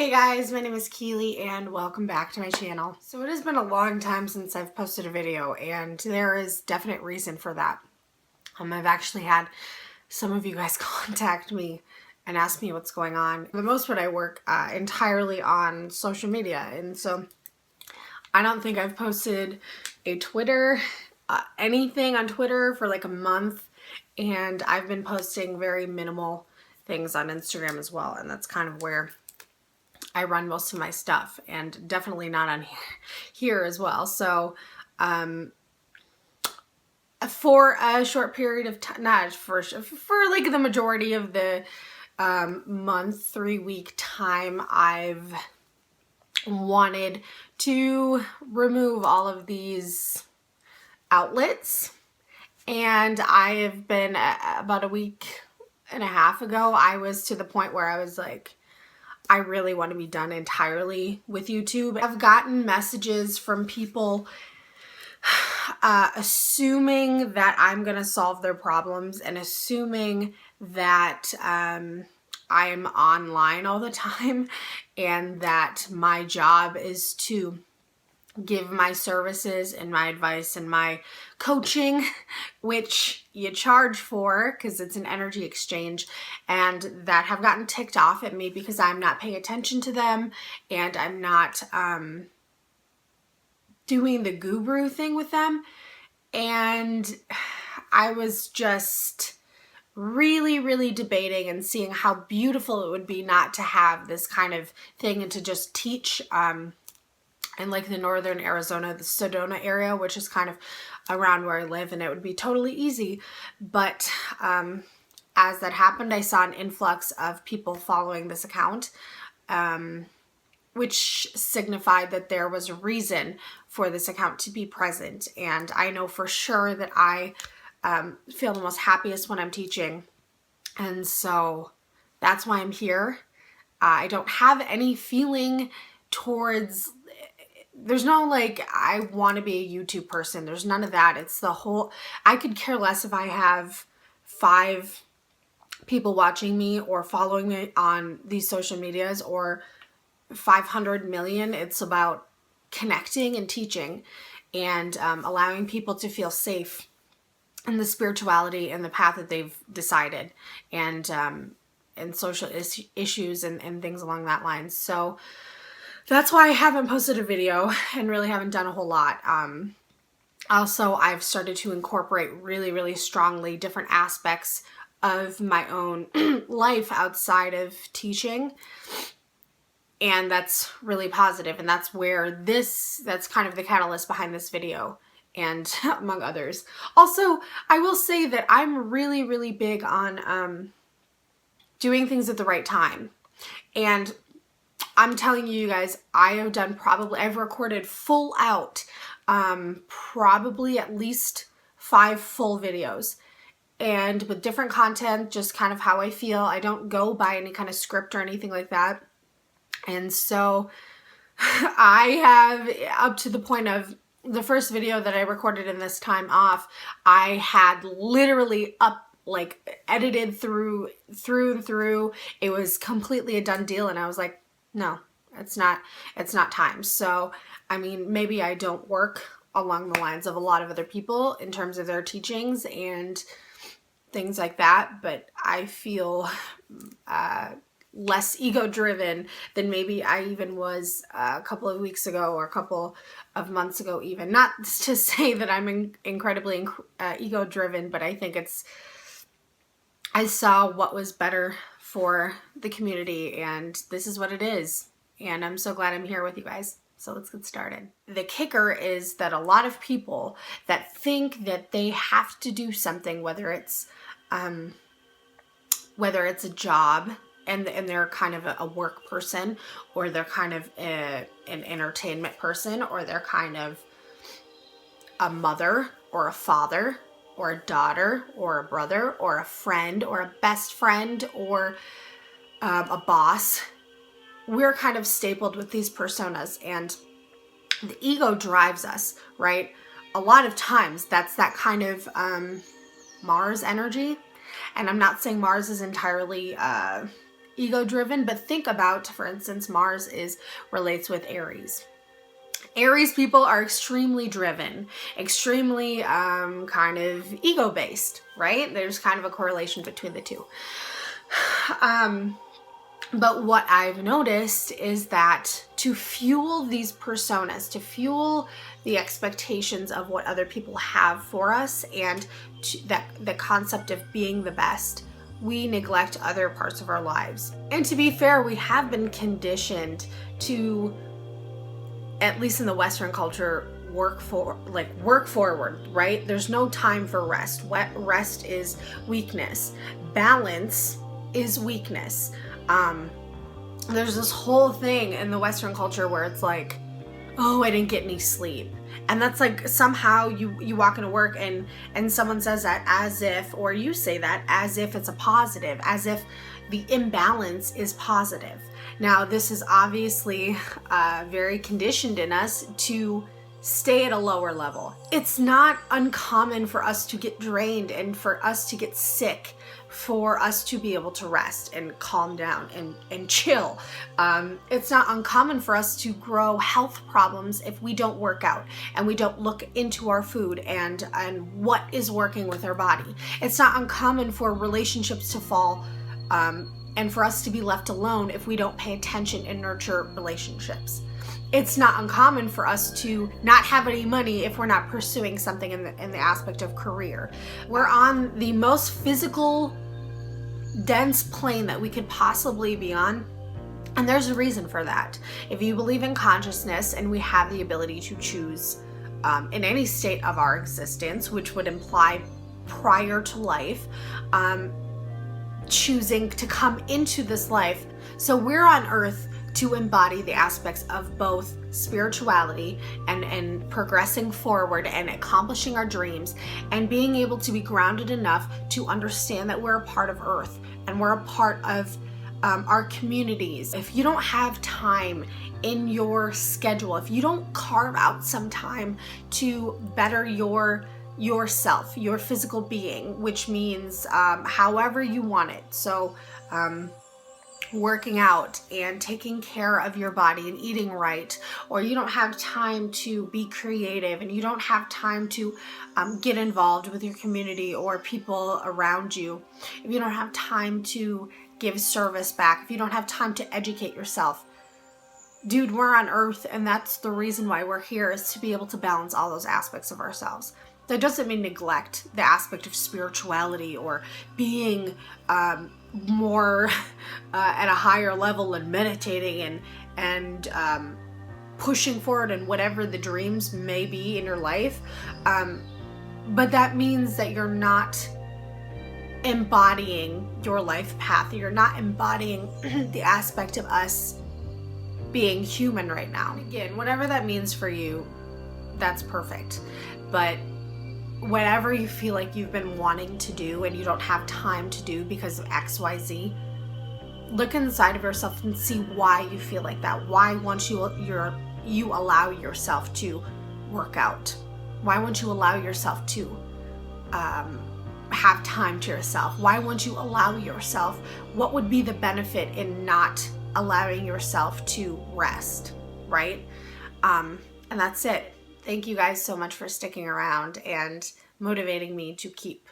Hey guys, my name is Keely and welcome back to my channel. So it has been a long time since I've posted a video and there is definite reason for that. I've actually had some of you guys contact me and ask me what's going on. For the most part I work entirely on social media, and so I don't think I've posted a Twitter, anything on Twitter for like a month, and I've been posting very minimal things on Instagram as well, and that's kind of where I run most of my stuff, and definitely not on here as well. So for a short period of time, not for like the majority of the month, 3-week time, I've wanted to remove all of these outlets. And I have been, about a week and a half ago, I was to the point where I was like, I really want to be done entirely with YouTube. I've gotten messages from people assuming that I'm going to solve their problems and assuming that I'm online all the time and that my job is to give my services and my advice and my coaching, which you charge for because it's an energy exchange, and that have gotten ticked off at me because I'm not paying attention to them and I'm not doing the guru thing with them. And I was just really debating and seeing how beautiful it would be not to have this kind of thing and to just teach in like the northern Arizona, the Sedona area, which is kind of around where I live, and it would be totally easy. But as that happened, I saw an influx of people following this account, which signified that there was a reason for this account to be present. And I know for sure that I feel the most happiest when I'm teaching. And so that's why I'm here. I don't have any feeling towards, there's no like, I want to be a YouTube person. There's none of that. It's the whole, I could care less if I have 5 people watching me or following me on these social medias or 500 million. It's about connecting and teaching and allowing people to feel safe in the spirituality and the path that they've decided, and social issues and things along that line. So that's why I haven't posted a video and really haven't done a whole lot. Also, I've started to incorporate really strongly different aspects of my own life outside of teaching. And that's really positive. And that's where that's kind of the catalyst behind this video, and among others. Also, I will say that I'm really big on doing things at the right time. And I'm telling you guys, I've recorded full out, probably at least 5 full videos, and with different content, just kind of how I feel. I don't go by any kind of script or anything like that. And so I have, up to the point of the first video that I recorded in this time off, I had literally edited through and through. It was completely a done deal. And I was like, no, it's not time. So, I mean, maybe I don't work along the lines of a lot of other people in terms of their teachings and things like that, but I feel less ego-driven than maybe I even was a couple of weeks ago or a couple of months ago even. Not to say that I'm incredibly ego-driven, but I think I saw what was better for the community, and this is what it is. And I'm so glad I'm here with you guys. So let's get started. The kicker is that a lot of people that think that they have to do something, whether it's a job, and they're kind of a work person, or they're kind of an entertainment person, or they're kind of a mother or a father or a daughter or a brother or a friend or a best friend or a boss. We're kind of stapled with these personas, and the ego drives us, right? A lot of times that's that kind of Mars energy. And I'm not saying Mars is entirely ego driven, but think about, for instance, Mars relates with Aries. Aries people are extremely driven, extremely kind of ego based, right? There's kind of a correlation between the two. But what I've noticed is that to fuel these personas, to fuel the expectations of what other people have for us, and the concept of being the best, we neglect other parts of our lives. And to be fair, we have been conditioned to, at least in the Western culture, work forward, right? There's no time for rest. Rest is weakness. Balance is weakness. There's this whole thing in the Western culture where it's like, oh, I didn't get any sleep. And that's like, somehow you walk into work and someone says that as if, or you say that as if it's a positive, as if the imbalance is positive. Now, this is obviously very conditioned in us to stay at a lower level. It's not uncommon for us to get drained and for us to get sick, for us to be able to rest and calm down and chill. It's not uncommon for us to grow health problems if we don't work out and we don't look into our food and what is working with our body. It's not uncommon for relationships to fall and for us to be left alone if we don't pay attention and nurture relationships. It's not uncommon for us to not have any money if we're not pursuing something in the aspect of career. We're on the most physical, dense plane that we could possibly be on, and there's a reason for that. If you believe in consciousness and we have the ability to choose in any state of our existence, which would imply prior to life, choosing to come into this life. So we're on Earth to embody the aspects of both spirituality and progressing forward and accomplishing our dreams, and being able to be grounded enough to understand that we're a part of Earth and we're a part of our communities. If you don't have time in your schedule, if you don't carve out some time to better yourself, your physical being, which means however you want it. So working out and taking care of your body and eating right, or you don't have time to be creative and you don't have time to get involved with your community or people around you, if you don't have time to give service back, if you don't have time to educate yourself, dude, we're on Earth, and that's the reason why we're here, is to be able to balance all those aspects of ourselves. That doesn't mean neglect the aspect of spirituality or being more at a higher level and meditating and pushing forward in whatever the dreams may be in your life. But that means that you're not embodying your life path. You're not embodying the aspect of us being human right now. Again, whatever that means for you, that's perfect. But whatever you feel like you've been wanting to do and you don't have time to do because of XYZ, look inside of yourself and see why you feel like that. Why won't you allow yourself to work out? Why won't you allow yourself to have time to yourself? Why won't you allow yourself? What would be the benefit in not allowing yourself to rest, right? And that's it. Thank you guys so much for sticking around and motivating me to keep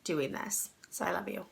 doing this. So I love you.